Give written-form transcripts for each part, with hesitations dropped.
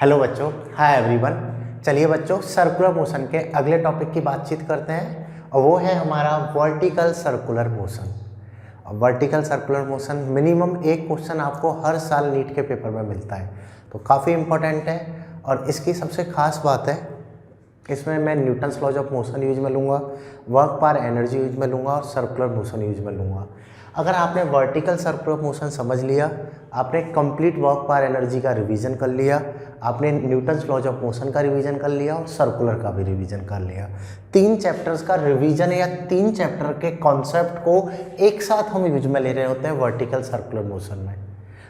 Hello बच्चों, hi everyone. चलिए बच्चों, सर्कुलर मोशन के अगले टॉपिक की बातचीत करते हैं और वो है हमारा vertical circular motion. Vertical circular motion minimum एक क्वेश्चन आपको हर साल नीट के पेपर में मिलता है, तो काफ़ी इंपॉर्टेंट है। और इसकी सबसे खास बात है, इसमें मैं Newton's laws of motion use में लूँगा, वर्क पर एनर्जी यूज में लूँगा और सर्कुलर मोशन यूज में लूँगा। अगर आपने वर्टिकल सर्कुलर मोशन समझ लिया, आपने कंप्लीट वर्क पर एनर्जी का रिवीजन कर लिया, आपने न्यूटन्स लॉज ऑफ मोशन का रिवीजन कर लिया और सर्कुलर का भी रिवीजन कर लिया। 3 चैप्टर्स का रिवीजन या 3 चैप्टर के कॉन्सेप्ट को एक साथ हम यूज में ले रहे होते हैं वर्टिकल सर्कुलर मोशन में।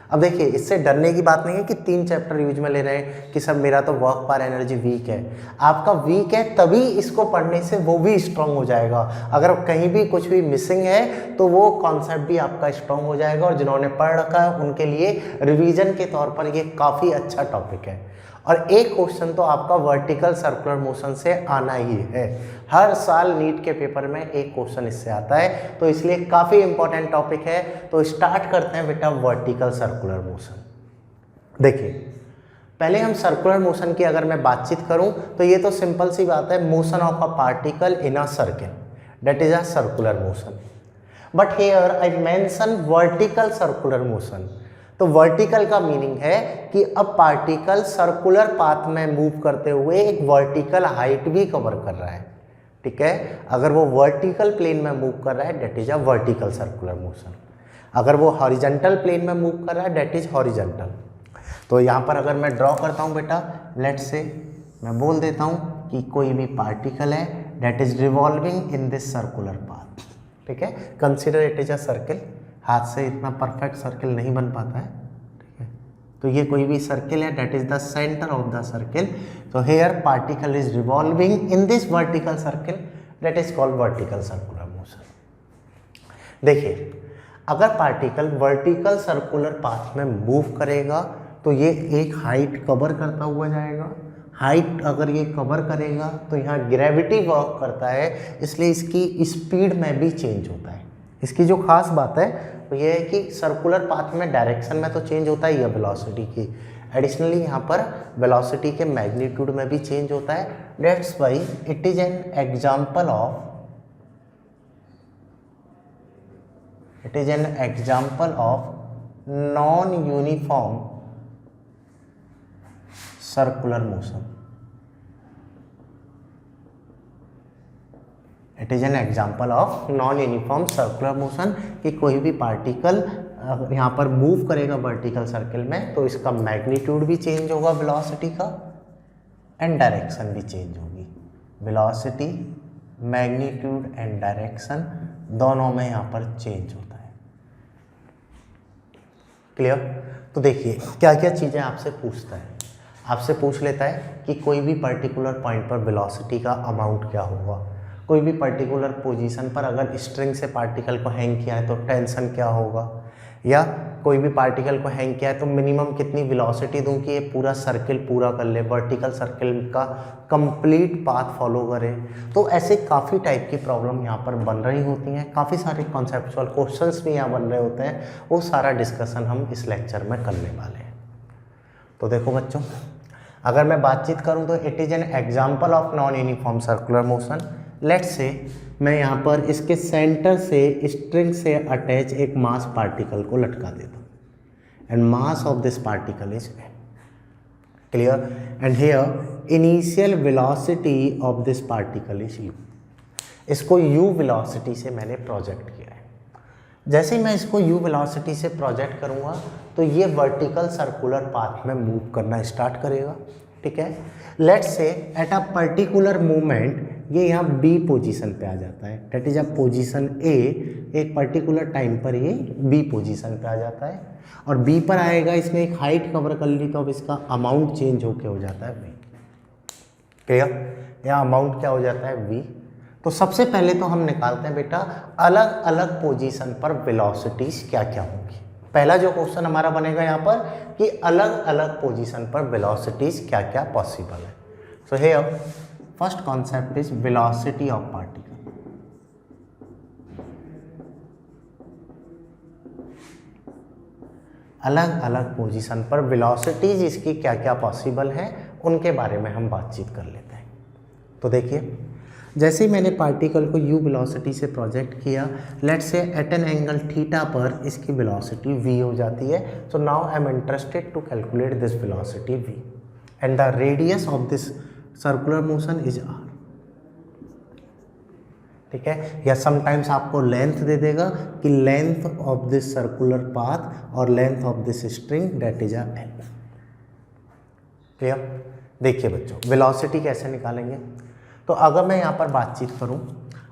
अब देखिए, इससे डरने की बात नहीं है कि 3 चैप्टर यूज में ले रहे हैं कि सर मेरा तो वर्क पर एनर्जी वीक है। आपका वीक है तभी इसको पढ़ने से वो भी स्ट्रांग हो जाएगा। अगर कहीं भी कुछ भी मिसिंग है तो वो कॉन्सेप्ट भी आपका स्ट्रांग हो जाएगा, और जिन्होंने पढ़ रखा है उनके लिए रिवीजन के तौर पर ये काफ़ी अच्छा टॉपिक है। और एक क्वेश्चन तो आपका वर्टिकल सर्कुलर मोशन से आना ही है। हर साल नीट के पेपर में एक क्वेश्चन इससे आता है, तो इसलिए काफ़ी इंपॉर्टेंट टॉपिक है। तो स्टार्ट करते हैं बेटा वर्टिकल सर्कुलर मोशन। देखिए, पहले हम सर्कुलर मोशन की अगर मैं बातचीत करूं तो ये तो सिंपल सी बात है, motion of a particle in a circle, that is a circular motion. But here I mention vertical circular motion. तो वर्टिकल का मीनिंग है कि अब पार्टिकल सर्कुलर पाथ में मूव करते हुए एक वर्टिकल हाइट भी कवर कर रहा है। ठीक है, अगर वो वर्टिकल प्लेन में मूव कर रहा है that is a vertical circular motion. अगर वो हॉरिजॉन्टल प्लेन में मूव कर रहा है दैट इज हॉरिजॉन्टल। तो यहाँ पर अगर मैं ड्रॉ करता हूँ बेटा, लेट से मैं बोल देता हूँ कि कोई भी पार्टिकल है that is revolving in this circular path. ठीक है, consider it is a circle. हाथ से इतना परफेक्ट सर्किल नहीं बन पाता है। ठीक है, तो ये कोई भी सर्किल है that is the centre of the circle. तो here particle is revolving in this vertical circle, that is called vertical circular motion. देखिए, अगर पार्टिकल वर्टिकल सर्कुलर पाथ में मूव करेगा तो ये एक हाइट कवर करता हुआ जाएगा। हाइट अगर ये कवर करेगा तो यहाँ ग्रेविटी वर्क करता है, इसलिए इसकी स्पीड में भी चेंज होता है। इसकी जो खास बात है वो ये है कि सर्कुलर पाथ में डायरेक्शन में तो चेंज होता ही है वेलोसिटी की, एडिशनली यहाँ पर वेलोसिटी के मैग्नीट्यूड में भी चेंज होता है। That's why it is an example of non uniform circular motion. It is an example of non uniform circular motion कि कोई भी पार्टिकल यहाँ पर मूव करेगा वर्टिकल सर्किल में तो इसका मैग्नीट्यूड भी चेंज होगा वेलोसिटी का, एंड डायरेक्शन भी चेंज होगी। वेलोसिटी, मैग्नीट्यूड एंड डायरेक्शन दोनों में यहाँ पर चेंज होता है। क्लियर? तो देखिए क्या क्या चीज़ें आपसे पूछता है। आपसे पूछ लेता है कि कोई भी पर्टिकुलर पॉइंट पर वेलोसिटी का अमाउंट क्या होगा। कोई भी पर्टिकुलर पोजीशन पर अगर स्ट्रिंग से पार्टिकल को हैंग किया है तो टेंशन क्या होगा, या कोई भी पार्टिकल को हैंग किया है तो मिनिमम कितनी वेलोसिटी दूं कि ये पूरा सर्किल पूरा कर ले, वर्टिकल सर्किल का कंप्लीट पाथ फॉलो करे। तो ऐसे काफ़ी टाइप की प्रॉब्लम यहाँ पर बन रही होती हैं, काफ़ी सारे कॉन्सेप्चुअल क्वेश्चंस भी यहाँ बन रहे होते हैं। वो सारा डिस्कशन हम इस लेक्चर में करने वाले हैं। तो देखो बच्चों, अगर मैं बातचीत करूं तो it is an example of non uniform circular motion. Let's say मैं यहाँ पर इसके सेंटर से स्ट्रिंग से अटैच एक मास पार्टिकल को लटका देता हूँ, and mass of this particle is m। Clear? And here initial velocity of this particle is u। इसको u वेलोसिटी से मैंने प्रोजेक्ट किया है। जैसे ही मैं इसको u वेलोसिटी से प्रोजेक्ट करूँगा तो ये वर्टिकल सर्कुलर पाथ में मूव करना स्टार्ट करेगा। ठीक है, let's say at a particular moment ये यहाँ b पोजीशन पे आ जाता है, that is a position a। एक पर्टिकुलर टाइम पर ये b पोजीशन पे आ जाता है, और b पर आएगा, इसने एक हाइट कवर कर ली तो अब इसका अमाउंट चेंज होके हो जाता है v। क्लियर? यहाँ अमाउंट क्या हो जाता है v। तो सबसे पहले तो हम निकालते हैं बेटा अलग अलग पोजीशन पर वेलोसिटीज क्या क्या होंगी। पहला जो क्वेश्चन हमारा बनेगा यहाँ पर कि अलग अलग पोजीशन पर वेलोसिटीज क्या क्या पॉसिबल है। So here first concept is velocity of particle. अलग अलग पोजीशन पर वेलोसिटीज इसकी क्या क्या पॉसिबल है उनके बारे में हम बातचीत कर लेते हैं। तो देखिए, जैसे ही मैंने पार्टिकल को u वेलोसिटी से प्रोजेक्ट किया, let's say at an angle theta पर इसकी वेलोसिटी v हो जाती है। So now I am interested to calculate this velocity v and the radius of this circular motion is r। ठीक है, या समटाइम्स आपको लेंथ दे देगा कि length of this circular path और length of this string that is a l। Clear? देखिए बच्चों, वेलोसिटी कैसे निकालेंगे। तो अगर मैं यहाँ पर बातचीत करूँ,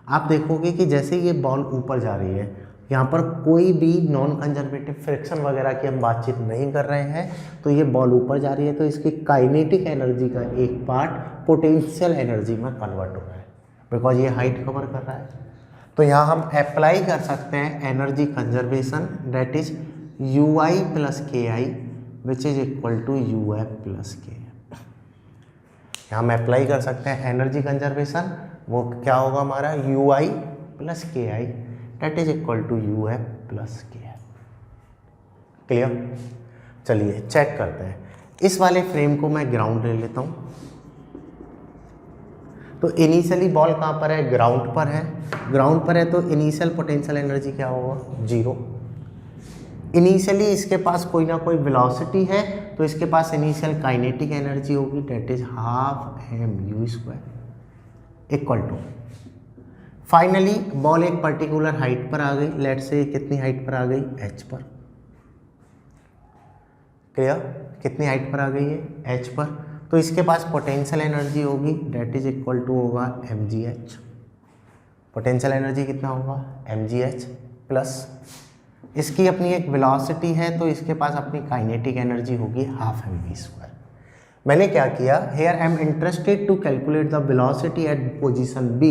आप देखोगे कि जैसे ये बॉल ऊपर जा रही है, यहाँ पर कोई भी नॉन कंजर्वेटिव फ्रिक्शन वगैरह की हम बातचीत नहीं कर रहे हैं। तो ये बॉल ऊपर जा रही है तो इसकी काइनेटिक एनर्जी का एक पार्ट पोटेंशियल एनर्जी में कन्वर्ट हो रहा है, बिकॉज ये हाइट कवर कर रहा है। तो यहाँ हम अप्लाई कर सकते हैं energy conservation, that is ui plus K I which is equal to uf plus K. हम अप्लाई कर सकते हैं एनर्जी कंजर्वेशन, वो क्या होगा हमारा ui plus K I that is equal to uf plus K. Clear? चलिए चेक करते हैं। इस वाले फ्रेम को मैं ग्राउंड ले लेता हूँ। तो इनिशियली बॉल कहाँ पर है? ग्राउंड पर है। ग्राउंड पर है तो इनिशियल पोटेंशियल एनर्जी क्या होगा? 0। इनिशियली इसके पास कोई ना कोई वेलोसिटी है तो इसके पास इनिशियल काइनेटिक एनर्जी होगी, that is half mu² equal to, finally ball एक पर्टिकुलर हाइट पर आ गई। लेट्स से कितनी हाइट पर आ गई? h पर। क्लियर? कितनी हाइट पर आ गई है? h पर। तो इसके पास पोटेंशियल एनर्जी होगी, डेट इज इक्वल टू होगा mgh। पोटेंशियल एनर्जी कितना होगा? mgh प्लस इसकी अपनी एक वेलोसिटी है तो इसके पास अपनी काइनेटिक एनर्जी होगी हाफ mv²। मैंने क्या किया, here I am interested to calculate the velocity at position b,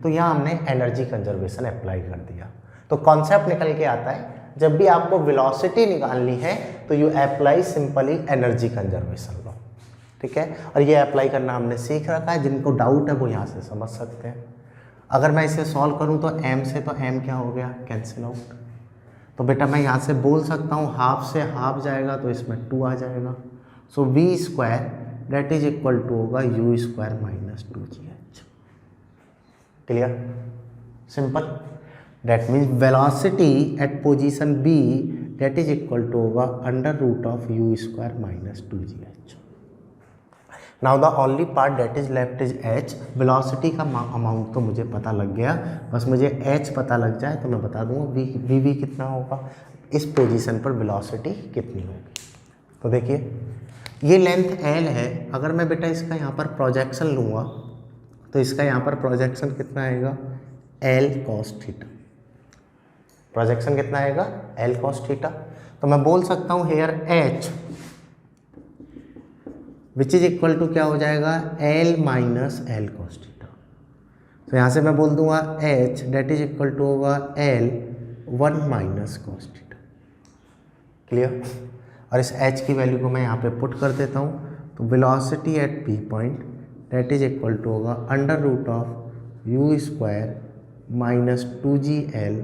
तो यहाँ हमने एनर्जी कंजर्वेशन अप्लाई कर दिया। तो कॉन्सेप्ट निकल के आता है, जब भी आपको वेलोसिटी निकालनी है तो you apply simply energy conservation law. ठीक है, और ये अप्लाई करना हमने सीख रखा है। जिनको डाउट है वो यहाँ से समझ सकते हैं। अगर मैं इसे सॉल्व करूँ तो m से तो m क्या हो गया? Cancel out. तो बेटा मैं यहाँ से बोल सकता हूँ हाफ से हाफ जाएगा तो इसमें 2 आ जाएगा। So v² that is equal to होगा u² minus 2gh। Clear? Simple. That means velocity at position b that is equal to होगा √u² minus 2gh। Now the only part that is left is h। Velocity का amount तो मुझे पता लग गया, बस मुझे h पता लग जाए तो मैं बता दूंगा v कितना होगा, इस पोजीशन पर वेलोसिटी कितनी होगी। तो देखिए ये लेंथ l है। अगर मैं बेटा इसका यहाँ पर प्रोजेक्शन लूँगा तो इसका यहाँ पर प्रोजेक्शन कितना आएगा? l cos theta. प्रोजेक्शन कितना आएगा? l cos theta. तो मैं बोल सकता हूँ here h which is equal to क्या हो जाएगा? l minus l cos theta. तो यहाँ से मैं बोल दूंगा h that is equal to होगा l 1 minus cos theta. Clear? और इस h की वैल्यू को मैं यहाँ पे पुट कर देता हूँ। तो velocity at p point that is equal to होगा √u² minus 2gl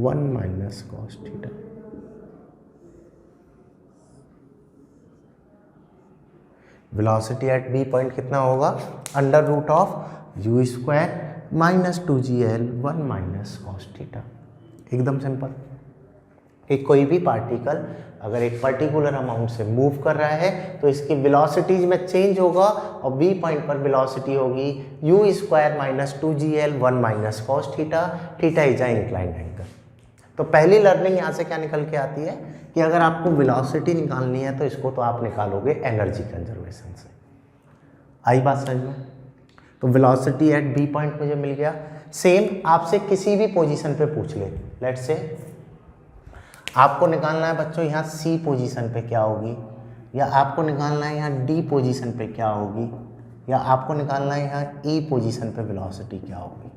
1 minus cos theta. Velocity at b point कितना होगा? √u² minus 2gl 1 minus cos theta. एकदम सिंपल। कि कोई भी पार्टिकल अगर एक पर्टिकुलर अमाउंट से मूव कर रहा है तो इसकी वेलोसिटीज में चेंज होगा और b पॉइंट पर वेलोसिटी होगी u² minus 2gl 1 minus cos theta. Theta is a inclined angle. तो पहली लर्निंग यहाँ से क्या निकल के आती है कि अगर आपको वेलोसिटी निकालनी है तो इसको तो आप निकालोगे एनर्जी कंजर्वेशन से। आई बात समझ में? तो वेलोसिटी एट b पॉइंट मुझे मिल गया। सेम आपसे किसी भी पोजीशन पे पूछ ले, लेट्स से आपको निकालना है बच्चों यहाँ c पोजीशन पे क्या होगी, या आपको निकालना है यहाँ d पोजीशन पे क्या होगी, या आपको निकालना है यहाँ e पोजीशन पे वेलोसिटी क्या होगी।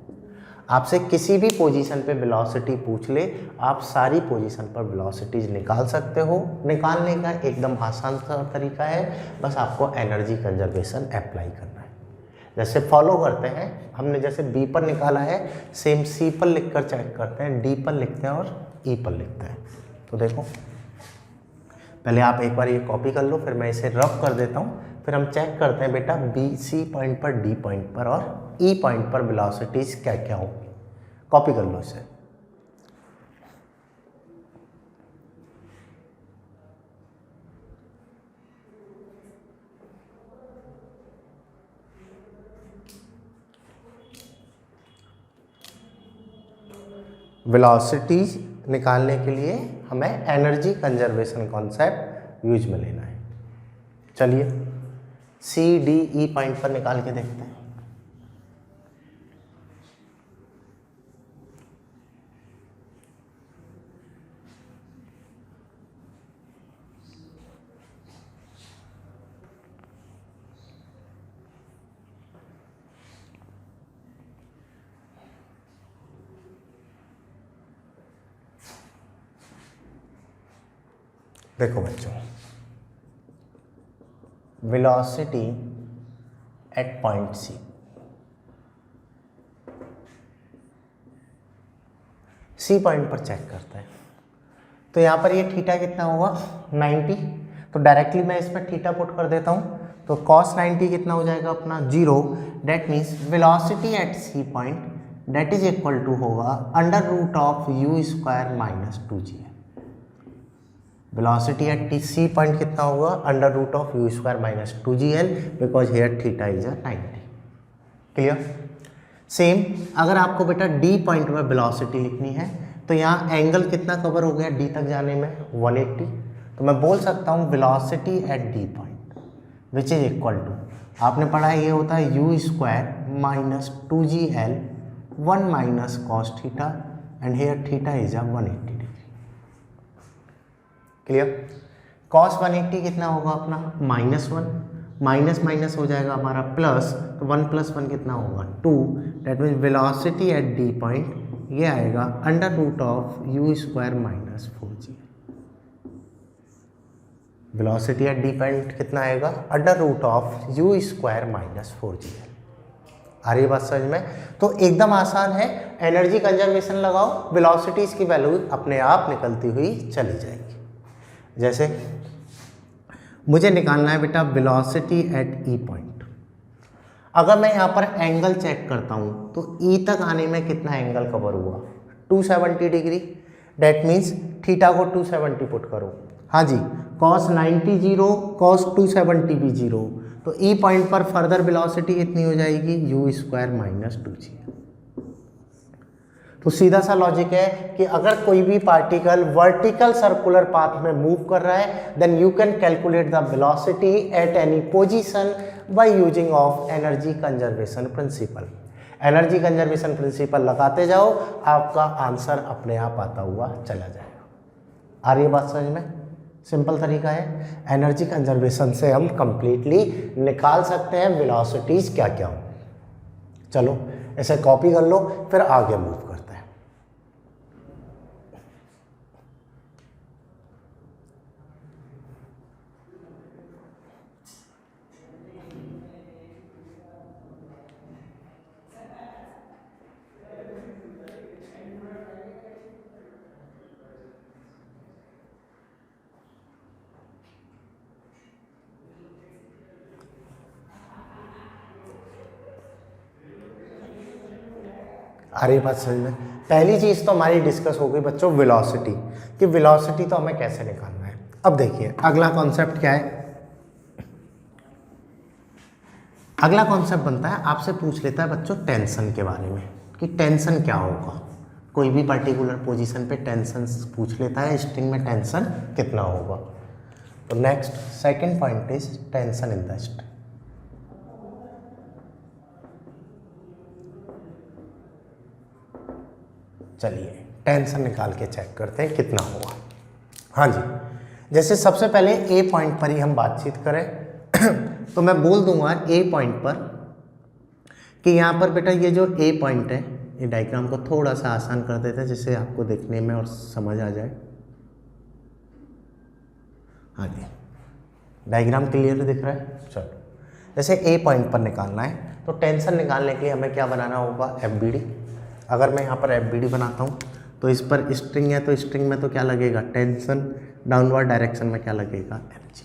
आपसे किसी भी पोजीशन पे वेलोसिटी पूछ ले, आप सारी पोजीशन पर वेलोसिटीज निकाल सकते हो। निकालने का एकदम आसान सा तरीका है, बस आपको एनर्जी कंजर्वेशन अप्लाई करना है। जैसे फॉलो करते हैं, हमने जैसे b पर निकाला है, सेम c पर लिखकर चेक करते हैं, d पर लिखते हैं और e पर लिखते हैं। तो देखो पहले आप एक बार ये कॉपी कर लो, फिर मैं इसे रफ कर देता हूँ, फिर हम चेक करते हैं बेटा बी सी पॉइंट पर, डी पॉइंट पर और ई पॉइंट पर वेलोसिटीज क्या क्या होगी। कॉपी कर लो इसे। वेलोसिटीज निकालने के लिए हमें एनर्जी कंजर्वेशन कॉन्सेप्ट यूज में लेना है। चलिए सी डी ई पॉइंट पर निकाल के देखते हैं। देखो बच्चों, velocity at point C, C point पर चेक करते हैं। तो यहाँ पर ये थीटा कितना होगा 90, तो डायरेक्टली मैं इसमें थीटा पुट कर देता हूँ। तो cos 90 कितना हो जाएगा अपना 0। That means velocity at C point that is equal to होगा under root of you square minus 2g। Velocity at C point कितना होगा under root of you square minus 2gl, because here theta is 90। Clear. Same अगर आपको बेटा D point में velocity लिखनी है तो यहाँ एंगल कितना कवर हो गया डी तक जाने में 180। तो मैं बोल सकता हूँ velocity at D point which is equal to, आपने पढ़ा है ये होता है यू स्क्वायर माइनस 2gl 1 माइनस cos theta and here theta is 180 degree. Clear. Cos 180 कितना होगा अपना -1, माइनस माइनस हो जाएगा हमारा प्लस, तो 1 + 1 कितना होगा 2। That means velocity at D point ये आएगा under root of you square minus 4g। Velocity at D point कितना आएगा under root of you square minus 4g। आ रही बात समझ में। तो एकदम आसान है, एनर्जी कंजर्वेशन लगाओ, वेलोसिटीज की वैल्यू अपने आप निकलती हुई चली जाएगी। जैसे मुझे निकालना है बेटा वेलोसिटी एट ई पॉइंट। अगर मैं यहाँ पर एंगल चेक करता हूँ तो ई तक आने में कितना एंगल कवर हुआ 270 डिग्री। डेट मीन्स थीटा को 270 पुट करो। हाँ जी, cos 90 0, cos 270 भी 0, तो ई पॉइंट पर फर्दर वेलोसिटी कितनी हो जाएगी यू स्क्वायर माइनस 2g। तो सीधा सा लॉजिक है कि अगर कोई भी पार्टिकल वर्टिकल सर्कुलर पाथ में मूव कर रहा है then you can calculate the velocity at any position by using of energy conservation principle. Energy conservation principle लगाते जाओ, आपका आंसर अपने आप आता हुआ चला जाएगा। आ रही है बात समझ में। सिंपल तरीका है, एनर्जी कंजर्वेशन से हम कंप्लीटली निकाल सकते हैं वेलोसिटीज क्या क्या हो। चलो इसे कॉपी कर लो, फिर आगे मूव करते हैं। अरे बात समझ में। पहली चीज़ तो हमारी डिस्कस हो गई बच्चों वेलोसिटी, कि वेलोसिटी तो हमें कैसे निकालना है। अब देखिए अगला कॉन्सेप्ट क्या है। अगला कॉन्सेप्ट बनता है, आपसे पूछ लेता है बच्चों टेंशन के बारे में, कि टेंशन क्या होगा। कोई भी पर्टिकुलर पोजीशन पे टेंशन पूछ लेता है, स्ट्रिंग में टेंशन कितना होगा। तो next second point is tension in the string. चलिए टेंशन निकाल के चेक करते हैं कितना होगा। हाँ जी, जैसे सबसे पहले ए पॉइंट पर ही हम बातचीत करें तो मैं बोल दूंगा ए पॉइंट पर कि यहाँ पर बेटा ये जो ए पॉइंट है, ये डायग्राम को थोड़ा सा आसान कर देते हैं जिससे आपको देखने में और समझ आ जाए। हाँ जी, डायग्राम क्लियर दिख रहा है। चलो जैसे ए पॉइंट पर निकालना है तो टेंशन निकालने के लिए हमें क्या बनाना होगा FBD। अगर मैं यहाँ पर FBD बनाता हूँ तो इस पर स्ट्रिंग है तो स्ट्रिंग में तो क्या लगेगा टेंशन, डाउनवर्ड डायरेक्शन में क्या लगेगा mg।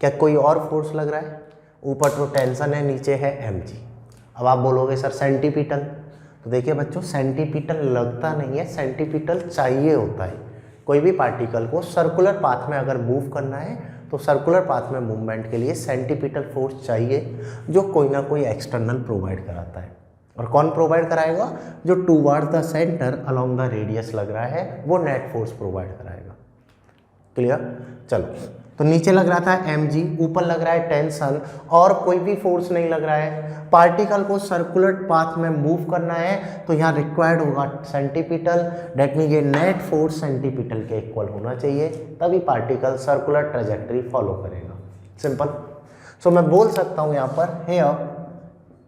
क्या कोई और फोर्स लग रहा है? ऊपर तो टेंशन है, नीचे है mg। अब आप बोलोगे सर सेंटीपिटल, तो देखिए बच्चों सेंटीपिटल लगता नहीं है, सेंटीपिटल चाहिए होता है। कोई भी पार्टिकल को सर्कुलर पाथ में अगर मूव करना है तो सर्कुलर पाथ में मूवमेंट के लिए सेंटीपिटल फोर्स चाहिए, जो कोई ना कोई एक्सटर्नल प्रोवाइड कराता है। और कौन प्रोवाइड कराएगा? जो toward the centre along the radius लग रहा है वो नेट फोर्स प्रोवाइड कराएगा। क्लियर? चलो, तो नीचे लग रहा था mg, ऊपर लग रहा है टेंशन, और कोई भी फोर्स नहीं लग रहा है। पार्टिकल को सर्कुलर पाथ में मूव करना है तो यहाँ रिक्वायर्ड होगा सेंटीपिटल, डेट मीन ये नेट फोर्स सेंटीपिटल के इक्वल होना चाहिए, तभी पार्टिकल सर्कुलर ट्रेजेक्टरी फॉलो करेगा। सिंपल। सो मैं बोल सकता हूँ यहाँ पर here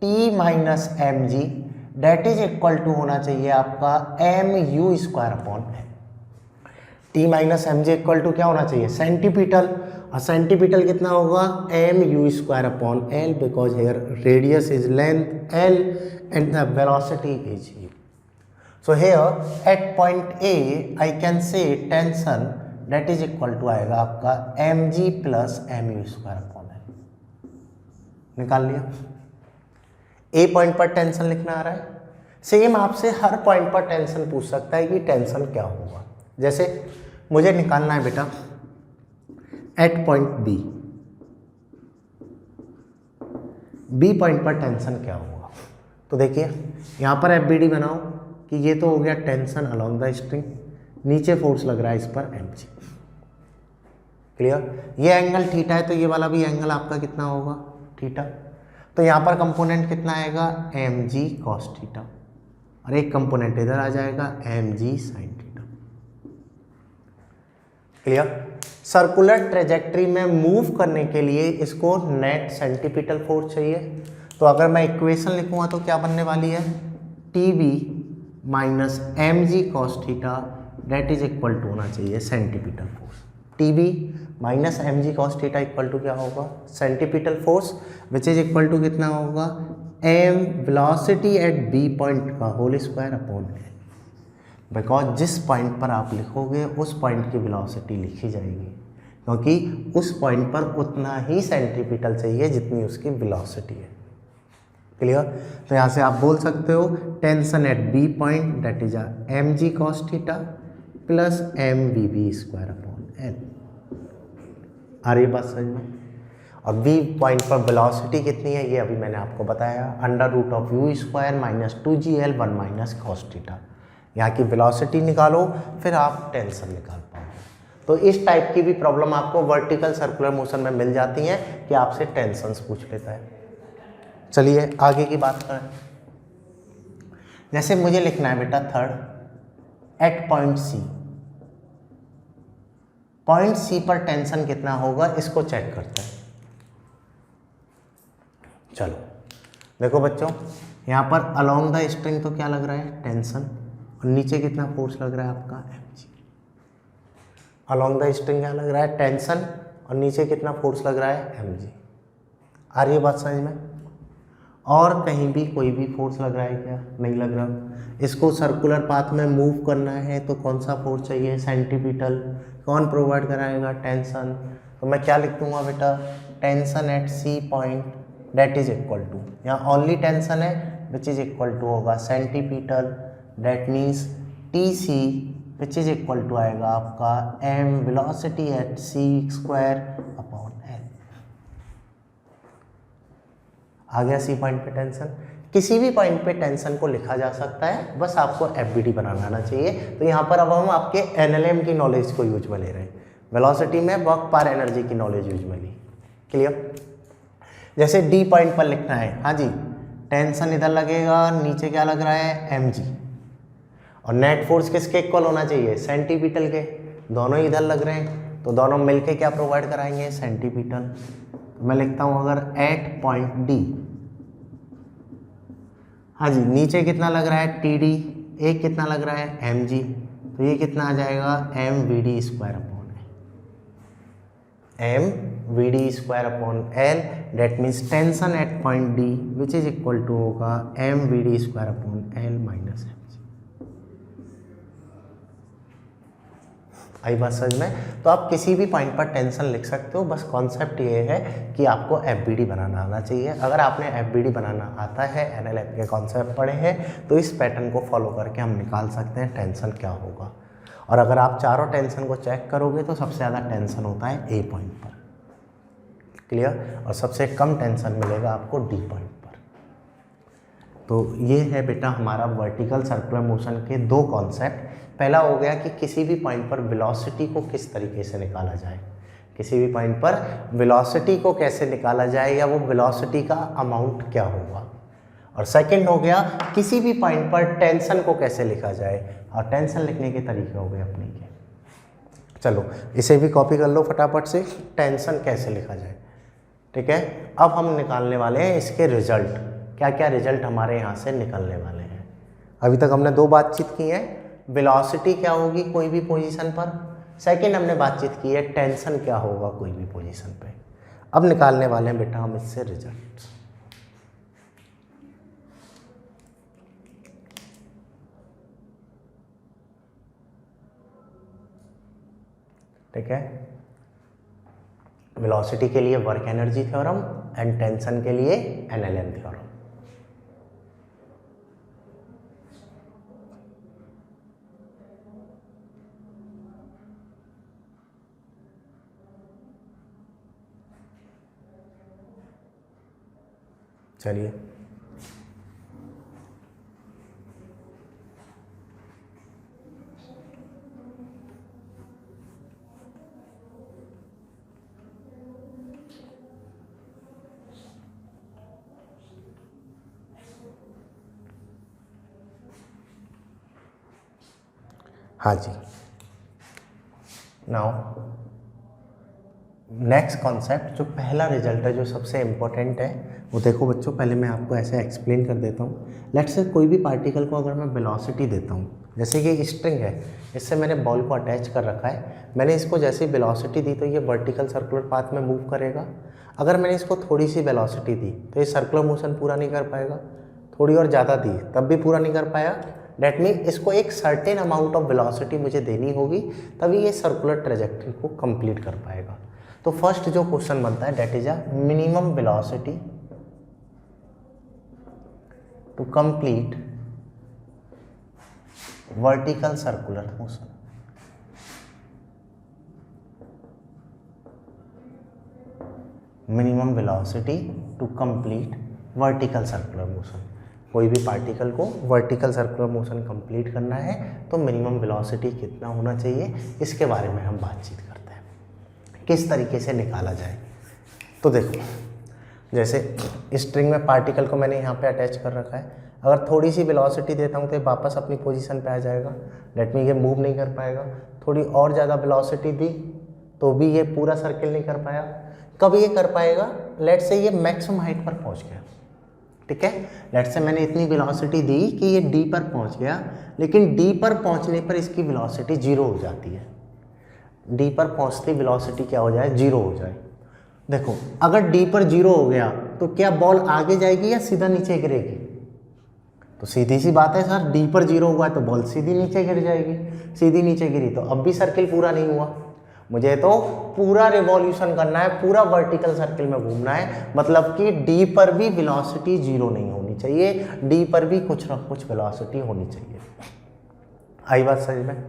t minus m g that is equal to होना चाहिए आपका mu square upon m। t minus m g equal to क्या होना चाहिए? सेंटीपिटल। और सेंटीपिटल कितना होगा? mu square upon l, because here radius is length l and the velocity is u। So here at point a I can say tension that is equal to आएगा आपका mg plus mu square upon l। निकाल लिया। a point पर tension लिखना आ रहा है, same आपसे हर point पर टेंशन पूछ सकता है कि टेंशन क्या होगा। जैसे मुझे निकालना है बेटा एट पॉइंट बी पॉइंट पर टेंशन क्या होगा, तो देखिए यहाँ पर FBD बनाओ कि ये तो हो गया टेंशन अलोंग द स्ट्रिंग, नीचे फोर्स लग रहा है इस पर mg। क्लियर? ये एंगल थीटा है तो ये वाला भी एंगल आपका कितना होगा? थीटा। तो यहाँ पर कंपोनेंट कितना आएगा? mg cos थीटा, और एक कंपोनेंट इधर आ जाएगा mg sin theta. Clear? Circular trajectory में मूव करने के लिए इसको नेट सेंटीपिटल फोर्स चाहिए। तो अगर मैं इक्वेशन लिखूंगा तो क्या बनने वाली है? tb minus mg cos theta that is equal to होना चाहिए centripetal force. tb minus mg cos theta equal to क्या होगा? Centripetal force, which is equal to कितना होगा? m velocity at b point का whole square upon l, because जिस पॉइंट पर आप लिखोगे उस पॉइंट की वेलोसिटी लिखी जाएगी, क्योंकि उस पॉइंट पर उतना ही सेंटीपिटल चाहिए जितनी उसकी वेलोसिटी है। क्लियर? तो यहाँ से आप बोल सकते हो tension at B point that is mg cos theta plus mvb square upon l। आ रही बात समझ में? और बी पॉइंट पर वेलोसिटी कितनी है ये अभी मैंने आपको बताया, under root of u square minus 2gl 1 minus cos theta. यहाँ की वेलोसिटी निकालो फिर आप टेंशन निकाल पाओगे। तो इस टाइप की भी प्रॉब्लम आपको वर्टिकल सर्कुलर मोशन में मिल जाती हैं कि आपसे टेंशन्स पूछ लेता है। चलिए आगे की बात करें। जैसे मुझे लिखना है बेटा third at point C, point C पर टेंशन कितना होगा इसको चेक करते हैं। चलो देखो बच्चों, यहाँ पर अलोंग द स्ट्रिंग तो क्या लग रहा है? टेंशन, और नीचे कितना फोर्स लग रहा है आपका? mg। अलोंग द स्ट्रिंग क्या लग रहा है? टेंशन, और नीचे कितना फोर्स लग रहा है? mg। आ रही है बात समझ में? और कहीं भी कोई भी फोर्स लग रहा है क्या? नहीं लग रहा। इसको सर्कुलर पाथ में मूव करना है तो कौन सा फोर्स चाहिए? सेंटीपिटल। कौन प्रोवाइड कराएगा? टेंशन। तो मैं क्या लिख दूंगा बेटा? Tension at C point that is equal to, यहाँ ओनली टेंशन है विच इज इक्वल टू होगा centripetal, that means T C which is equal to आएगा आपका m velocity at C square upon l। आ गया सी पॉइंट पे tension. किसी भी पॉइंट पे टेंशन को लिखा जा सकता है, बस आपको FBD बनाना आना चाहिए। तो यहाँ पर अब हम आपके NLM की नॉलेज को यूज में ले रहे हैं, वेलोसिटी में वर्क पर एनर्जी की नॉलेज यूज में ली। क्लियर? जैसे D पॉइंट पर लिखना है, हाँ जी, टेंशन इधर लगेगा, नीचे क्या लग रहा है? mg, और नेट फोर्स किसके इक्वल होना चाहिए? सेंटीपिटल के। दोनों इधर लग रहे हैं तो दोनों मिलके क्या प्रोवाइड कराएंगे? सेंटीपिटल। तो मैं लिखता हूँ अगर एट पॉइंट डी, हाँ जी, नीचे कितना लग रहा है? TD, एक कितना लग रहा है? mg, तो ये कितना आ जाएगा? mvd square upon mvd square upon l, that means tension at point D which is equal to होगा mvd square upon l minus mg। आई बात समझ में। तो आप किसी भी पॉइंट पर टेंशन लिख सकते हो, बस कॉन्सेप्ट ये है कि आपको एफबीडी बनाना आना चाहिए। अगर आपने एफबीडी बनाना आता है, एनएलएम के कॉन्सेप्ट पढ़े हैं, तो इस पैटर्न को फॉलो करके हम निकाल सकते हैं टेंशन क्या होगा। और अगर आप चारों टेंशन को चेक करोगे तो सबसे ज़्यादा टेंशन होता है ए पॉइंट पर, क्लियर, और सबसे कम टेंशन मिलेगा आपको डी पॉइंट पर। तो ये है बेटा हमारा वर्टिकल सर्कुलर मोशन के दो कॉन्सेप्ट। पहला हो गया कि किसी भी पॉइंट पर वेलोसिटी को किस तरीके से निकाला जाए, किसी भी पॉइंट पर वेलोसिटी को कैसे निकाला जाए या वो वेलोसिटी का अमाउंट क्या होगा। और सेकंड हो गया किसी भी पॉइंट पर टेंशन को कैसे लिखा जाए, और टेंशन लिखने के तरीके हो गए अपने के। चलो इसे भी कॉपी कर लो फटाफट से, टेंशन कैसे लिखा जाए, ठीक है। अब हम निकालने वाले हैं इसके रिजल्ट, क्या क्या रिजल्ट हमारे यहाँ से निकलने वाले हैं। अभी तक हमने दो बातचीत की है, वेलोसिटी क्या होगी कोई भी पोजीशन पर, सेकंड हमने बातचीत की है टेंशन क्या होगा कोई भी पोजीशन पे। अब निकालने वाले हैं बेटा हम इससे रिजल्ट, ठीक है। वेलोसिटी के लिए work energy theorem and tension के लिए एनएलएम थ्योरम। चलिए हाँ जी, नाउ नेक्स्ट कॉन्सेप्ट जो पहला रिजल्ट है जो सबसे इम्पोर्टेंट है वो देखो बच्चों, पहले मैं आपको ऐसे एक्सप्लेन कर देता हूँ। लेट्स से कोई भी पार्टिकल को अगर मैं वेलोसिटी देता हूँ, जैसे कि स्ट्रिंग है, इससे मैंने बॉल को अटैच कर रखा है, मैंने इसको जैसे ही वेलोसिटी दी तो ये वर्टिकल सर्कुलर पाथ में मूव करेगा। अगर मैंने इसको थोड़ी सी वेलोसिटी दी तो ये सर्कुलर मोशन पूरा नहीं कर पाएगा, थोड़ी और ज़्यादा दी तब भी पूरा नहीं कर पाया। डैट मीन इसको एक सर्टेन अमाउंट ऑफ वेलोसिटी मुझे देनी होगी तभी ये सर्कुलर ट्रेजेक्ट्री को कंप्लीट कर पाएगा। तो फर्स्ट जो क्वेश्चन बनता है that is a minimum velocity to complete vertical circular motion. Minimum velocity to complete vertical circular motion, कोई भी पार्टिकल को वर्टिकल सर्कुलर मोशन कंप्लीट करना है तो मिनिमम वेलोसिटी कितना होना चाहिए, इसके बारे में हम बातचीत करते हैं किस तरीके से निकाला जाए। तो देखो जैसे स्ट्रिंग में पार्टिकल को मैंने यहाँ पे अटैच कर रखा है, अगर थोड़ी सी वेलोसिटी देता हूँ तो ये वापस अपनी पोजीशन पे आ जाएगा, डेट मीन ये मूव नहीं कर पाएगा। थोड़ी और ज़्यादा वेलोसिटी दी तो भी ये पूरा सर्किल नहीं कर पाया। कब ये कर पाएगा, लेट से ये मैक्सिमम हाइट पर पहुँच गया, ठीक है। लेट से मैंने इतनी वेलोसिटी दी कि ये डी पर पहुँच गया, लेकिन डी पर पहुँचने पर इसकी वेलोसिटी जीरो हो जाती है। डी पर पहुँचती वेलोसिटी क्या हो जाए, जीरो हो जाए। देखो अगर डी पर जीरो हो गया तो क्या बॉल आगे जाएगी या सीधा नीचे गिरेगी, तो सीधी सी बात है सर, डी पर जीरो हुआ है तो बॉल सीधी नीचे गिर जाएगी, सीधी नीचे गिरी तो अब भी सर्किल पूरा नहीं हुआ। मुझे तो पूरा रिवॉल्यूशन करना है, पूरा वर्टिकल सर्किल में घूमना है, मतलब कि डी पर भी वेलोसिटी जीरो नहीं होनी चाहिए, डी पर भी कुछ ना कुछ वेलोसिटी होनी चाहिए। आई बात समझ में,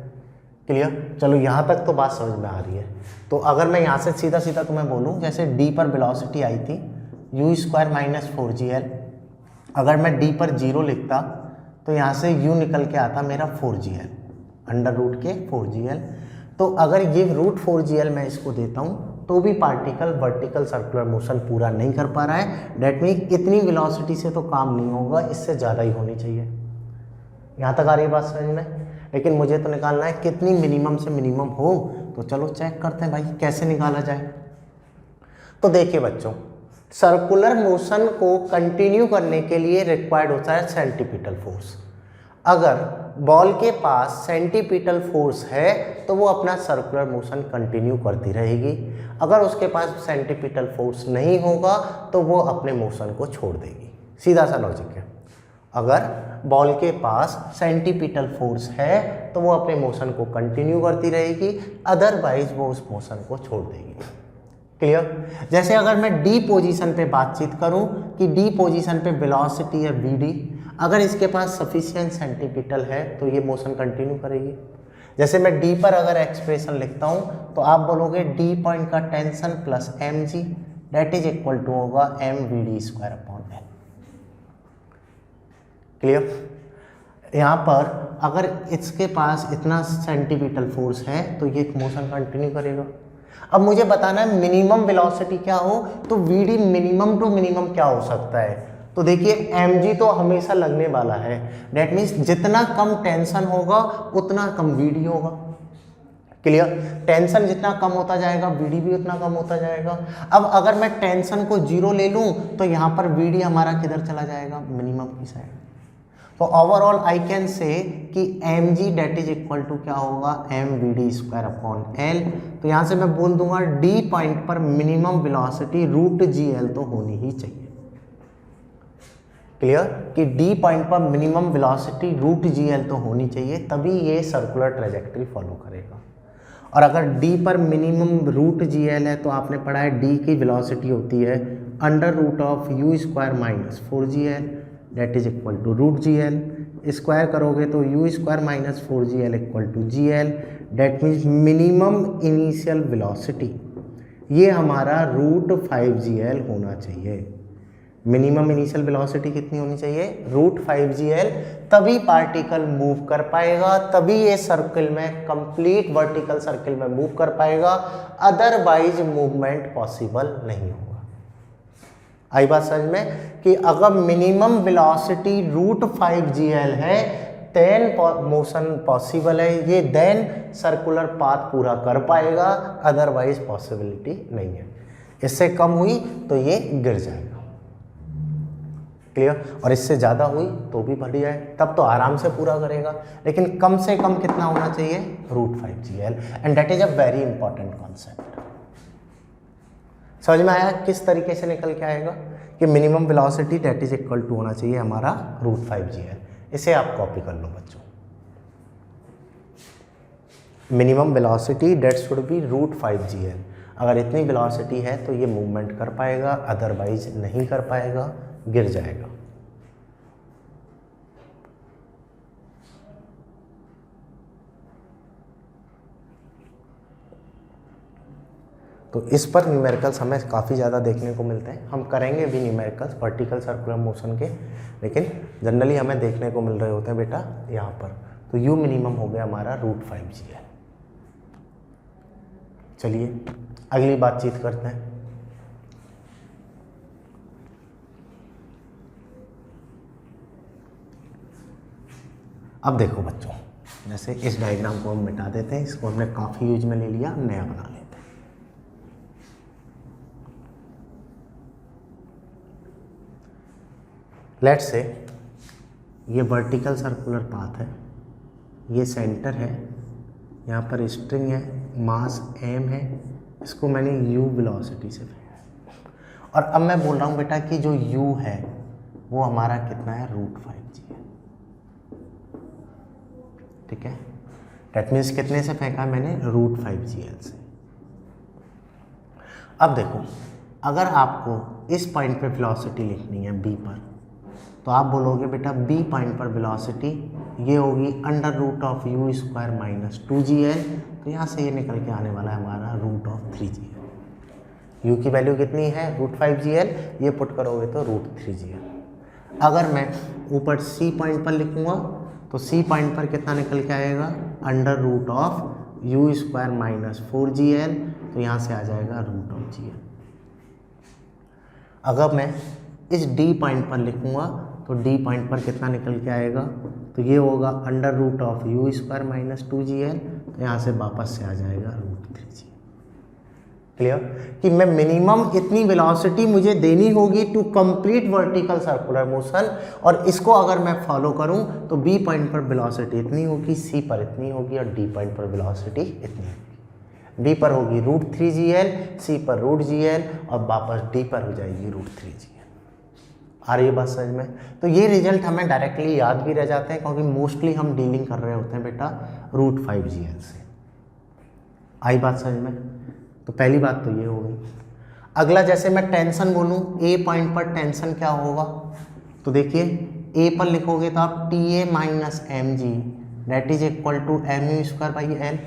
क्लियर। चलो यहाँ तक तो बात समझ में आ रही है। तो अगर मैं यहाँ से सीधा सीधा तुम्हें बोलूँ, जैसे डी पर वेलोसिटी आई थी u² - 4gl, अगर मैं डी पर जीरो लिखता तो यहाँ से u निकल के आता मेरा 4gl, अंडर रूट के 4gl। तो अगर ये √4gl मैं इसको देता हूँ तो भी पार्टिकल वर्टिकल सर्कुलर मोशन पूरा नहीं कर पा रहा है। डेट मीन इतनी वेलोसिटी से तो काम नहीं होगा, इससे ज़्यादा ही होनी चाहिए। यहाँ तक आ रही है बात समझ में। लेकिन मुझे तो निकालना है कितनी मिनिमम से मिनिमम हो, तो चलो चेक करते हैं भाई कैसे निकाला जाए। तो देखिए बच्चों, सर्कुलर मोशन को कंटिन्यू करने के लिए रिक्वायर्ड होता है सेंटीपिटल फोर्स। अगर बॉल के पास सेंटीपिटल फोर्स है तो वो अपना सर्कुलर मोशन कंटिन्यू करती रहेगी, अगर उसके पास सेंटीपिटल फोर्स नहीं होगा तो वो अपने मोशन को छोड़ देगी। सीधा सा लॉजिक है। अगर बॉल के पास सेंटीपिटल फोर्स है तो वो अपने मोशन को कंटिन्यू करती रहेगी, अदरवाइज वो उस मोशन को छोड़ देगी। क्लियर। जैसे अगर मैं डी पोजीशन पे बातचीत करूं कि डी पोजीशन पे वेलोसिटी है वीडी, अगर इसके पास सफिशिएंट सेंटीपिटल है तो ये मोशन कंटिन्यू करेगी। जैसे मैं डी पर अगर एक्सप्रेशन लिखता हूं तो आप बोलोगे डी पॉइंट का tension plus M G that is equal to होगा M we D square upon L. Clear. यहाँ पर अगर इसके पास इतना सेंटीपिटल फोर्स है तो ये मोशन कंटिन्यू करेगा। अब मुझे बताना है मिनिमम वेलोसिटी क्या हो, तो वीडी मिनिमम टू मिनिमम क्या हो सकता है। तो देखिए mg तो हमेशा लगने वाला है, डेट मीन्स जितना कम टेंशन होगा उतना कम वीडी होगा। क्लियर। टेंशन जितना कम होता जाएगा वीडी भी उतना कम होता जाएगा। अब अगर मैं टेंशन को 0 ले लूं तो यहाँ पर वीडी हमारा किधर चला जाएगा, मिनिमम की साइड। तो ओवरऑल आई कैन से कि mg that is equal to क्या होगा, M we D square upon l. तो यहाँ से मैं बोल दूंगा डी पॉइंट पर minimum velocity root g l तो होनी ही चाहिए। क्लियर कि डी पॉइंट पर minimum velocity root g l तो होनी चाहिए, तभी ये सर्कुलर ट्रेजेक्टरी फॉलो करेगा। और अगर डी पर मिनिमम रूट जी एल है तो आपने पढ़ा है डी की वेलोसिटी होती है under root of you square minus 4gl that is equal to root g l. Square करोगे तो u square minus 4gl equal to g l, that means minimum initial velocity ये हमारा रूट 5gl होना चाहिए। Minimum initial velocity कितनी होनी चाहिए, root 5gl, तभी पार्टिकल मूव कर पाएगा, तभी ये सर्कल में कंप्लीट वर्टिकल सर्कल में मूव कर पाएगा, अदरवाइज मूवमेंट पॉसिबल नहीं होगा। आई बात समझ में कि अगर मिनिमम वेलोसिटी रूट 5gl है देन मोशन पॉसिबल है, ये देन सर्कुलर पाथ पूरा कर पाएगा, अदरवाइज पॉसिबिलिटी नहीं है। इससे कम हुई तो ये गिर जाएगा। क्लियर। और इससे ज़्यादा हुई तो भी बढ़ जाए, तब तो आराम से पूरा करेगा, लेकिन कम से कम कितना होना चाहिए, root 5gl, and that is a very important concept. समझ में आया किस तरीके से निकल के आएगा कि minimum velocity that is equal to होना चाहिए हमारा रूट 5gl। इसे आप कॉपी कर लो बच्चों, minimum velocity that should be root 5gl। अगर इतनी वेलोसिटी है तो ये मूवमेंट कर पाएगा, अदरवाइज नहीं कर पाएगा, गिर जाएगा। तो इस पर न्यूमेरिकल्स हमें काफ़ी ज़्यादा देखने को मिलते हैं, हम करेंगे भी न्यूमेरिकल्स वर्टिकल सर्कुलर मोशन के, लेकिन जनरली हमें देखने को मिल रहे होते हैं बेटा यहाँ पर। तो यू मिनिमम हो गया हमारा रूट 5gl। चलिए अगली बातचीत करते हैं। अब देखो बच्चों, जैसे इस डायग्राम को हम मिटा देते हैं, इसको हमने काफ़ी यूज में ले लिया, नया बना लेते हैं। लेट्स से ये वर्टिकल सर्कुलर पाथ है, ये सेंटर है, यहाँ पर स्ट्रिंग है, मास m है, इसको मैंने u वेलोसिटी से फेंका है। और अब मैं बोल रहा हूँ बेटा कि जो u है वो हमारा कितना है, रूट 5gl। ठीक है, डेट मीन्स कितने से फेंका मैंने, रूट 5gl से। अब देखो अगर आपको इस पॉइंट पे वेलोसिटी लिखनी है b पर, तो आप बोलोगे बेटा b पॉइंट पर वेलोसिटी ये होगी under root of you square minus 2gl। तो यहाँ से ये निकल के आने वाला है हमारा रूट ऑफ 3gl। u की वैल्यू कितनी है, रूट 5gl, ये पुट करोगे तो रूट 3gl। अगर मैं ऊपर c पॉइंट पर लिखूँगा तो c पॉइंट पर कितना निकल के आएगा, under root of you square minus 4gl। तो यहाँ से आ जाएगा रूट ऑफ gl। अगर मैं इस d पॉइंट पर लिखूँगा तो d पॉइंट पर कितना निकल के आएगा, तो ये होगा under root of you square minus 2gl। तो यहाँ से वापस से आ जाएगा रूट 3gl। क्लियर कि मैं मिनिमम इतनी वेलोसिटी मुझे देनी होगी to complete vertical circular motion, और इसको अगर मैं फॉलो करूं तो b पॉइंट पर वेलोसिटी इतनी होगी, c पर इतनी होगी, और d पॉइंट पर वेलोसिटी इतनी होगी। b पर होगी रूट 3gl, c पर रूट gl, और वापस d पर हो जाएगी रूट 3gl। आ रही है बात समझ में? तो ये रिजल्ट हमें डायरेक्टली याद भी रह जाते हैं क्योंकि मोस्टली हम डीलिंग कर रहे होते हैं बेटा √5GL से। आई बात समझ में? तो पहली बात तो ये हो गई। अगला जैसे मैं टेंशन बोलूँ, ए पॉइंट पर टेंशन क्या होगा, तो देखिए ए पर लिखोगे तो आप TA minus mg that is equal to mu²/L,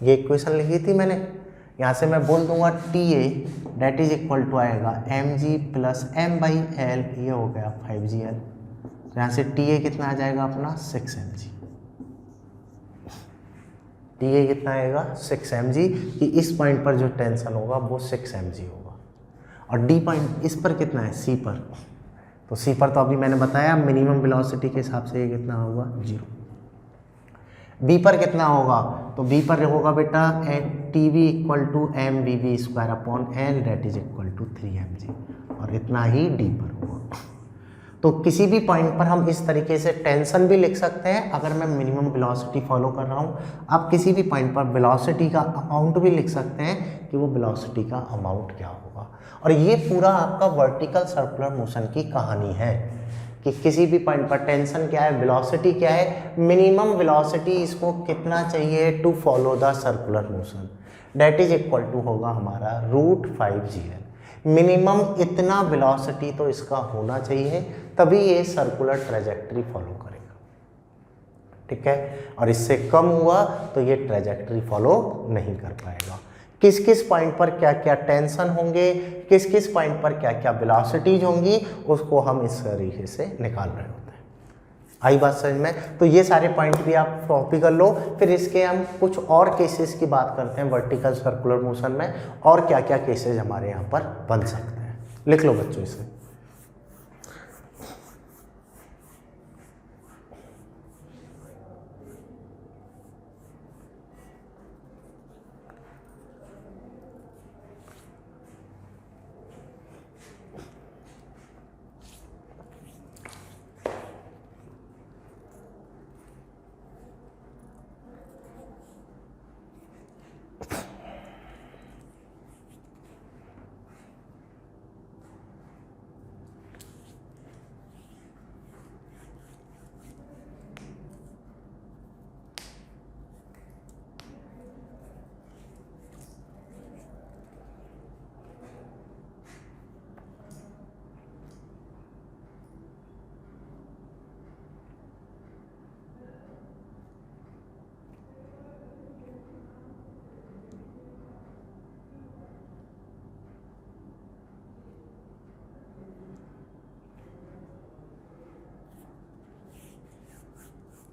ये इक्वेशन लिखी थी मैंने। यहाँ से मैं बोल दूंगा TA that is equal to आएगा mg प्लस m/L, ये हो गया 5GL। तो यहाँ से TA कितना आ जाएगा अपना 6mg, TA कितना आएगा 6mg, कि इस पॉइंट पर जो टेंशन होगा वो 6mg होगा। और डी पॉइंट इस पर कितना है, सी पर, तो सी पर तो अभी मैंने बताया मिनिमम वेलोसिटी के हिसाब से ये कितना होगा 0। बी पर कितना होगा, तो बी पर होगा बेटा TV equal to mv²/L that is equal to 3mg, और इतना ही डी पर होगा। तो किसी भी पॉइंट पर हम इस तरीके से टेंशन भी लिख सकते हैं अगर मैं मिनिमम वेलोसिटी फॉलो कर रहा हूँ। आप किसी भी पॉइंट पर वेलोसिटी का अमाउंट भी लिख सकते हैं कि वो वेलोसिटी का अमाउंट क्या होगा। और ये पूरा आपका वर्टिकल सर्कुलर मोशन की कहानी है कि किसी भी पॉइंट पर टेंशन क्या है, वेलोसिटी क्या है, मिनिमम वेलोसिटी इसको कितना चाहिए to follow the circular motion, that is equal to होगा हमारा √5GL। मिनिमम इतना वेलोसिटी तो इसका होना चाहिए, तभी ये सर्कुलर ट्रेजेक्ट्री फॉलो करेगा, ठीक है। और इससे कम हुआ तो ये ट्रेजेक्ट्री फॉलो नहीं कर पाएगा। किस किस पॉइंट पर क्या क्या टेंशन होंगे, किस किस पॉइंट पर क्या क्या वेलोसिटीज होंगी, उसको हम इस तरीके से निकाल रहे होते हैं। आई बात समझ में? तो ये सारे पॉइंट भी आप कॉपी कर लो। फिर इसके हम कुछ और केसेस की बात करते हैं वर्टिकल सर्कुलर मोशन में, और क्या क्या केसेस हमारे यहाँ पर बन सकते हैं। लिख लो बच्चों इसे।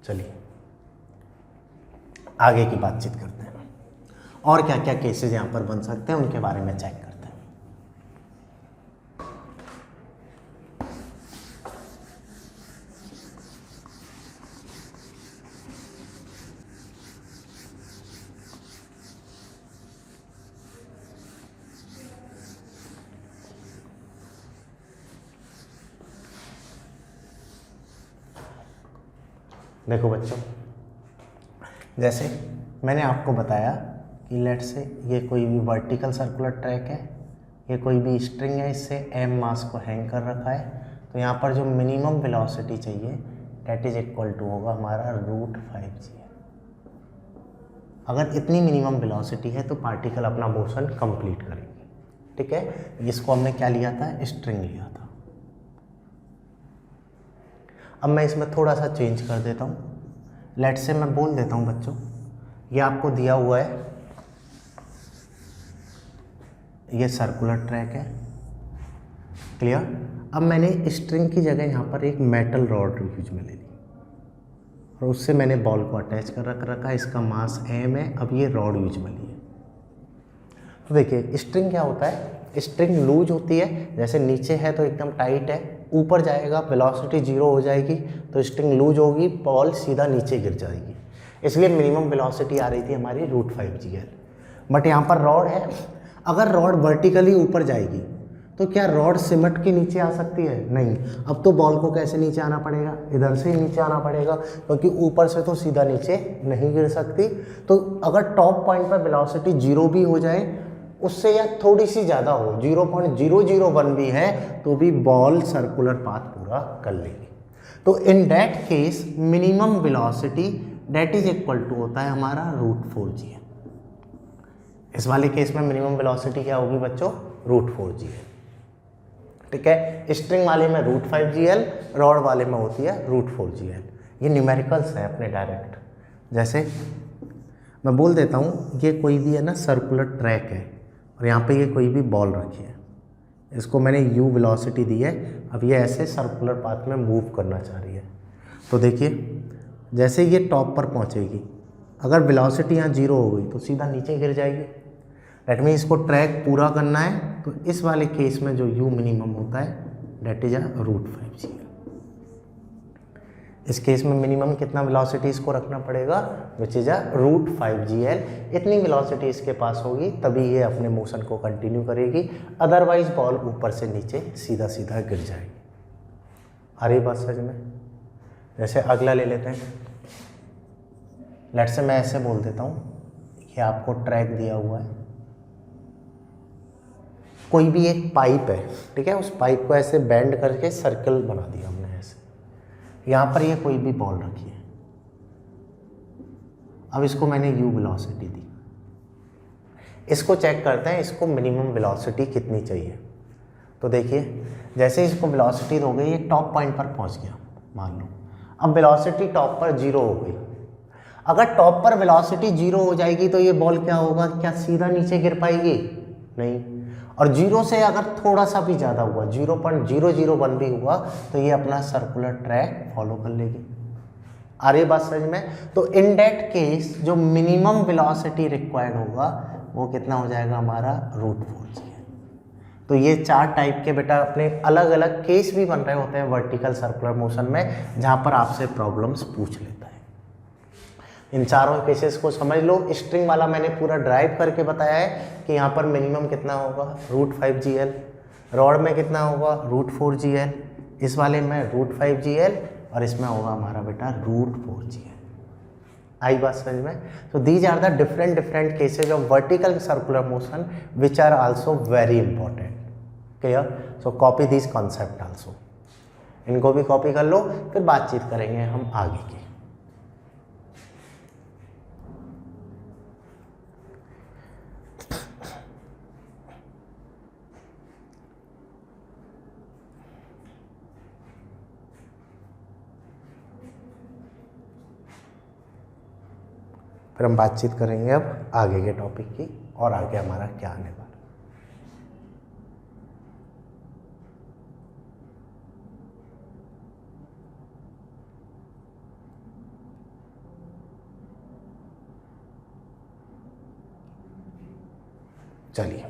चलिए आगे की बातचीत करते हैं, और क्या क्या केसेस यहाँ पर बन सकते हैं उनके बारे में चेक करते हैं। देखो बच्चों, जैसे मैंने आपको बताया कि लेट से ये कोई भी वर्टिकल सर्कुलर ट्रैक है, ये कोई भी स्ट्रिंग है, इससे m मास को हैंग कर रखा है, तो यहाँ पर जो मिनिमम वेलोसिटी चाहिए डेट इज इक्वल टू होगा हमारा √5GL। अगर इतनी मिनिमम वेलोसिटी है तो पार्टिकल अपना मोशन कंप्लीट करेंगे, ठीक है। इसको हमने क्या लिया था, स्ट्रिंग लिया था। अब मैं इसमें थोड़ा सा चेंज कर देता हूँ। लेट से मैं बोल देता हूँ बच्चों, ये आपको दिया हुआ है, ये सर्कुलर ट्रैक है, क्लियर। अब मैंने स्ट्रिंग की जगह यहाँ पर एक मेटल रॉड यूज में ले ली और उससे मैंने बॉल को अटैच कर रखा है। इसका मास m है। अब ये रॉड यूज में ली है, तो देखिए स्ट्रिंग क्या होता है, स्ट्रिंग लूज होती है, जैसे नीचे है तो एकदम टाइट है, ऊपर जाएगा वेलोसिटी 0 हो जाएगी तो स्ट्रिंग लूज होगी, बॉल सीधा नीचे गिर जाएगी। इसलिए मिनिमम वेलोसिटी आ रही थी हमारी √5GL। बट यहाँ पर रॉड है, अगर रॉड वर्टिकली ऊपर जाएगी तो क्या रॉड सिमट के नीचे आ सकती है? नहीं। अब तो बॉल को कैसे नीचे आना पड़ेगा, इधर से ही नीचे आना पड़ेगा, क्योंकि ऊपर से तो सीधा नीचे नहीं गिर सकती। तो अगर टॉप पॉइंट पर वेलोसिटी 0 भी हो जाए उससे या थोड़ी सी ज़्यादा हो, 0.001 भी है तो भी बॉल सर्कुलर पाथ पूरा कर लेगी। तो in that case minimum velocity that is equal to होता है हमारा √4gl। इस वाले केस में मिनिमम वेलोसिटी क्या होगी बच्चों? √4gl। ठीक है, स्ट्रिंग वाले में √5gl, रॉड वाले में होती है √4gl। ये न्यूमेरिकल्स है अपने डायरेक्ट। जैसे मैं बोल देता हूँ ये कोई भी है ना सर्कुलर ट्रैक है और यहाँ पे ये कोई भी बॉल रखी है, इसको मैंने u वेलोसिटी दी है, अब ये ऐसे सर्कुलर पाथ में मूव करना चाह रही है। तो देखिए जैसे ये टॉप पर पहुँचेगी, अगर वेलोसिटी यहाँ 0 हो गई तो सीधा नीचे गिर जाएगी। डेट मीन इसको ट्रैक पूरा करना है तो इस वाले केस में जो u मिनिमम होता है डेट इज √5gl। इस केस में मिनिमम कितना वेलोसिटी इसको रखना पड़ेगा? Which is √5gl। इतनी वेलोसिटी इसके पास होगी तभी ये अपने मोशन को कंटिन्यू करेगी, अदरवाइज बॉल ऊपर से नीचे सीधा सीधा गिर जाएगी। आ रही बात समझ में? जैसे अगला ले लेते हैं, लेट्स से मैं ऐसे बोल देता हूँ, ये आपको ट्रैक दिया हुआ है, कोई भी एक पाइप है, ठीक है, उस पाइप को ऐसे बेंड करके सर्कल बना दिया हमने ऐसे, यहाँ पर ये कोई भी बॉल रखी है, अब इसको मैंने u वेलोसिटी दी, इसको चेक करते हैं इसको मिनिमम वेलोसिटी कितनी चाहिए। तो देखिए जैसे इसको वेलोसिटी दोगे ये टॉप पॉइंट पर पहुँच गया मान लो, अब वेलोसिटी टॉप पर 0 हो गई। अगर टॉप पर वेलोसिटी 0 हो जाएगी तो ये बॉल क्या होगा? क्या सीधा नीचे गिर पाएगी? नहीं। और 0 से अगर थोड़ा सा भी ज़्यादा हुआ, 0.001 भी हुआ तो ये अपना सर्कुलर ट्रैक फॉलो कर लेगी। आ रही बात समझ में? तो इन दैट केस जो मिनिमम वेलोसिटी रिक्वायर्ड होगा वो कितना हो जाएगा हमारा? √4gl। तो ये 4 टाइप के बेटा अपने अलग अलग केस भी बन रहे होते हैं वर्टिकल सर्कुलर मोशन में, जहाँ पर आपसे प्रॉब्लम्स पूछ लेता है। इन चारों केसेस को समझ लो। स्ट्रिंग वाला मैंने पूरा ड्राइव करके बताया है कि यहाँ पर मिनिमम कितना होगा? √5gl। रॉड में कितना होगा? √4gl। इस वाले में √5gl और इसमें होगा हमारा बेटा √4gl। आई बात समझ में? तो these are the different cases of vertical circular motion which are also very important. Clear? So copy this concept also. इनको भी कॉपी कर लो, फिर बातचीत करेंगे हम आगे की। फिर हम बातचीत करेंगे अब आगे के टॉपिक की और आगे हमारा क्या आने वाला। चलिए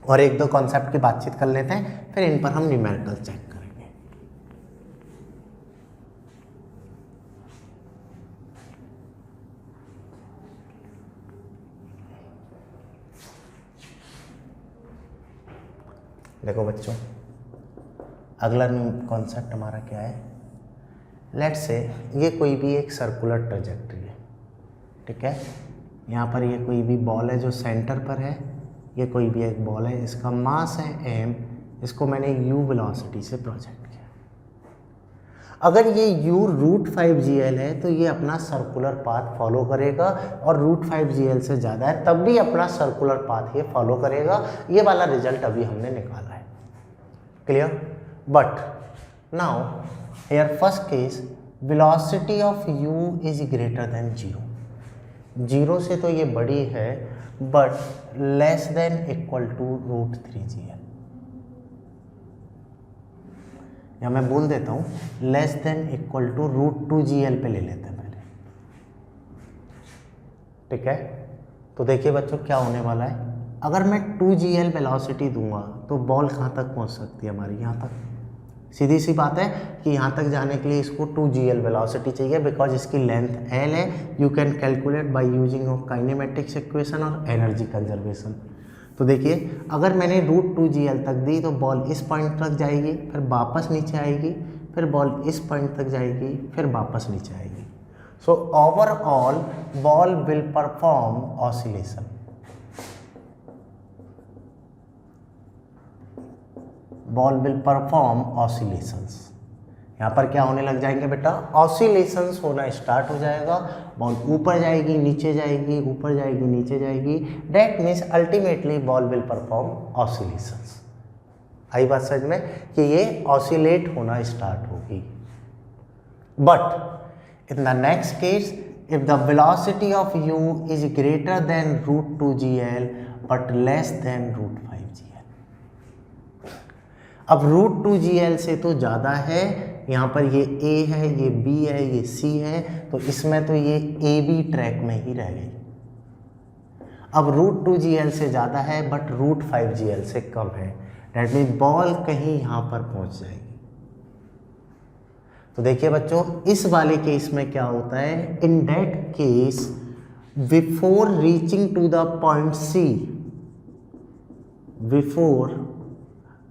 और एक दो कॉन्सेप्ट की बातचीत कर लेते हैं, फिर इन पर हम न्यूमेरिकल चेक करेंगे। देखो बच्चों, अगला कॉन्सेप्ट हमारा क्या है? लेट्स से ये कोई भी एक सर्कुलर ट्रेजेक्ट्री है, ठीक है। यहाँ पर ये कोई भी बॉल है जो सेंटर पर है, ये कोई भी एक बॉल है, इसका मास है m, इसको मैंने u वेलोसिटी से प्रोजेक्ट किया। अगर ये u √5gl है तो ये अपना सर्कुलर पाथ फॉलो करेगा, और √5gl से ज़्यादा है तब भी अपना सर्कुलर पाथ ये फॉलो करेगा। ये वाला रिजल्ट अभी हमने निकाला है। Clear? But now here first case velocity of u is greater than 0। 0 से तो ये बड़ी है but less than equal to √3gl, या मैं बोल देता हूँ less than equal to √2gl पे ले लेते हैं पहले, ठीक है। तो देखिए बच्चों क्या होने वाला है, अगर मैं 2gl वेलोसिटी दूंगा तो बॉल कहाँ तक पहुँच सकती है हमारी? यहाँ तक। सीधी सी बात है कि यहाँ तक जाने के लिए इसको 2gl वेलोसिटी चाहिए, बिकॉज इसकी लेंथ l है। You can calculate bye using of kinematics equation और एनर्जी कंजर्वेशन। तो देखिए अगर मैंने √2gl तक दी तो बॉल इस पॉइंट तक जाएगी, फिर वापस नीचे आएगी, फिर बॉल इस पॉइंट तक जाएगी, फिर वापस नीचे आएगी। So overall ball will perform oscillation. Ball will perform oscillations. यहाँ पर क्या होने लग जाएंगे बेटा, ऑसिलेशंस होना स्टार्ट हो जाएगा, बॉल ऊपर जाएगी नीचे जाएगी, ऊपर जाएगी नीचे जाएगी, that means ultimately ball will perform oscillations. आई बात समझ में कि ये ऑसिलेट होना स्टार्ट होगी। But in the next case if the velocity of u is greater than root 2 gl but less than root 5 gl। अब रूट 2 gl से तो ज़्यादा है, यहाँ पर ये a है, ये b है, ये c है, तो इसमें तो ये a b ट्रैक में ही रह गई। अब रूट 2 gl से ज़्यादा है बट रूट 5 gl से कम है, डेट मीन बॉल कहीं यहाँ पर पहुँच जाएगी। तो देखिए बच्चों, इस वाले केस में क्या होता है, in that case before reaching to the point C, before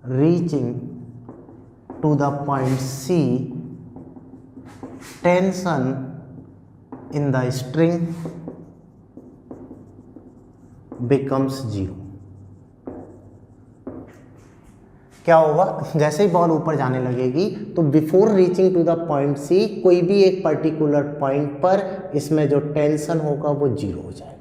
reaching to the point C, tension in the string becomes zero. क्या होगा, जैसे ही बॉल ऊपर जाने लगेगी तो before reaching to the point C, कोई भी एक पर्टिकुलर पॉइंट पर इसमें जो टेंशन होगा वो जीरो हो जाएगा।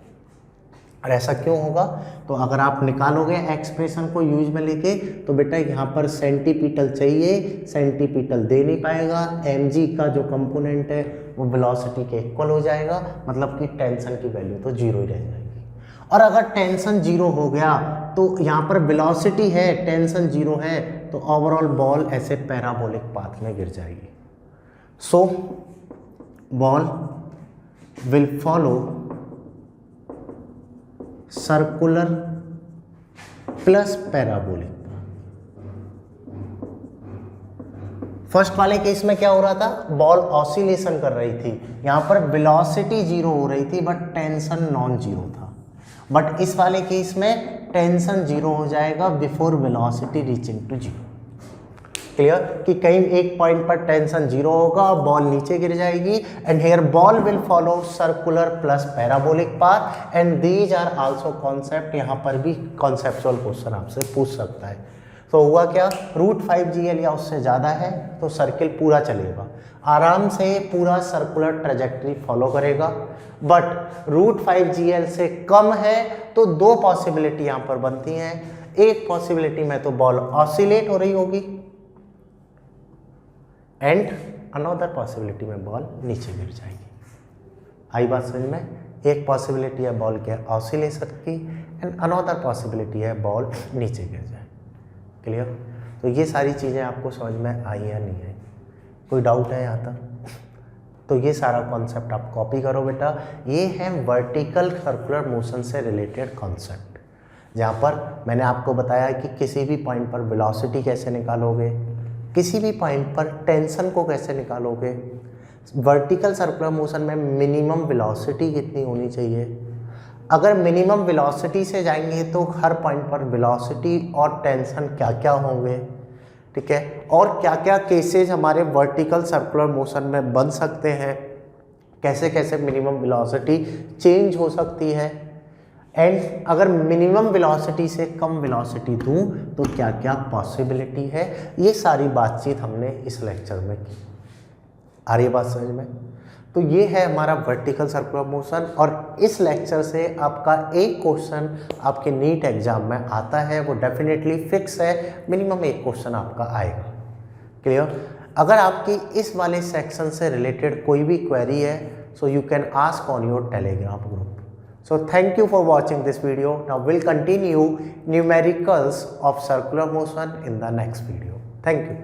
और ऐसा क्यों होगा, तो अगर आप निकालोगे एक्सप्रेशन को यूज में लेके, तो बेटा यहाँ पर सेंटीपीटल चाहिए, सेंटीपीटल दे नहीं पाएगा, mg का जो कंपोनेंट है वो वेलोसिटी के इक्वल हो जाएगा, मतलब कि टेंशन की वैल्यू तो जीरो ही रह जाएगी। और अगर टेंशन जीरो हो गया तो यहाँ पर वेलोसिटी है, टेंशन जीरो है, तो ओवरऑल बॉल ऐसे पैराबोलिक पाथ में गिर जाएगी। सो ball will follow circular plus parabolic. First वाले केस में क्या हो रहा था, बॉल ऑसिलेशन कर रही थी, यहाँ पर वेलोसिटी जीरो हो रही थी बट टेंशन नॉन जीरो था। बट इस वाले केस में टेंशन जीरो हो जाएगा before velocity reaching to zero. Clear कि कहीं एक पॉइंट पर टेंशन जीरो होगा, बॉल नीचे गिर जाएगी, and here ball will follow circular plus parabolic path, and these are also concept. यहाँ पर भी कॉन्सेप्चुअल क्वेश्चन आपसे पूछ सकता है। तो हुआ क्या, रूट 5 gl या उससे ज़्यादा है तो सर्किल पूरा चलेगा, आराम से पूरा सर्कुलर ट्रेजेक्ट्री फॉलो करेगा। बट रूट 5 gl से कम है तो दो पॉसिबिलिटी यहाँ पर बनती हैं। एक पॉसिबिलिटी में तो बॉल ऑसिलेट हो रही होगी, एंड अनदर पॉसिबिलिटी में बॉल नीचे गिर जाएगी। आई बात समझ में, एक पॉसिबिलिटी है बॉल के ऑसिलेशन की, एंड अनदर पॉसिबिलिटी है बॉल नीचे गिर जाए। क्लियर, तो ये सारी चीज़ें आपको समझ में आई या नहीं आई, कोई डाउट है यहाँ तक? तो ये सारा कॉन्सेप्ट आप कॉपी करो बेटा। ये है वर्टिकल सर्कुलर मोशन से रिलेटेड कॉन्सेप्ट, जहाँ पर मैंने आपको बताया कि किसी भी पॉइंट पर वेलोसिटी कैसे निकालोगे, किसी भी पॉइंट पर टेंशन को कैसे निकालोगे, वर्टिकल सर्कुलर मोशन में मिनिमम वेलोसिटी कितनी होनी चाहिए, अगर मिनिमम वेलोसिटी से जाएंगे तो हर पॉइंट पर वेलोसिटी और टेंशन क्या क्या होंगे, ठीक है, और क्या क्या केसेस हमारे वर्टिकल सर्कुलर मोशन में बन सकते हैं, कैसे कैसे मिनिमम वेलोसिटी चेंज हो सकती है, एंड अगर मिनिमम वेलोसिटी से कम वेलोसिटी दूं तो क्या क्या पॉसिबिलिटी है। ये सारी बातचीत हमने इस लेक्चर में की। आ रही है बात समझ में? तो ये है हमारा वर्टिकल सर्कुलर मोशन, और इस लेक्चर से आपका एक क्वेश्चन आपके नीट एग्जाम में आता है, वो डेफिनेटली फिक्स है, मिनिमम एक क्वेश्चन आपका आएगा। क्लियर? अगर आपकी इस वाले सेक्शन से रिलेटेड कोई भी क्वेरी है, so you can ask on your Telegram group. So thank you for watching this video. Now we'll continue numericals of circular motion in the next video. Thank you.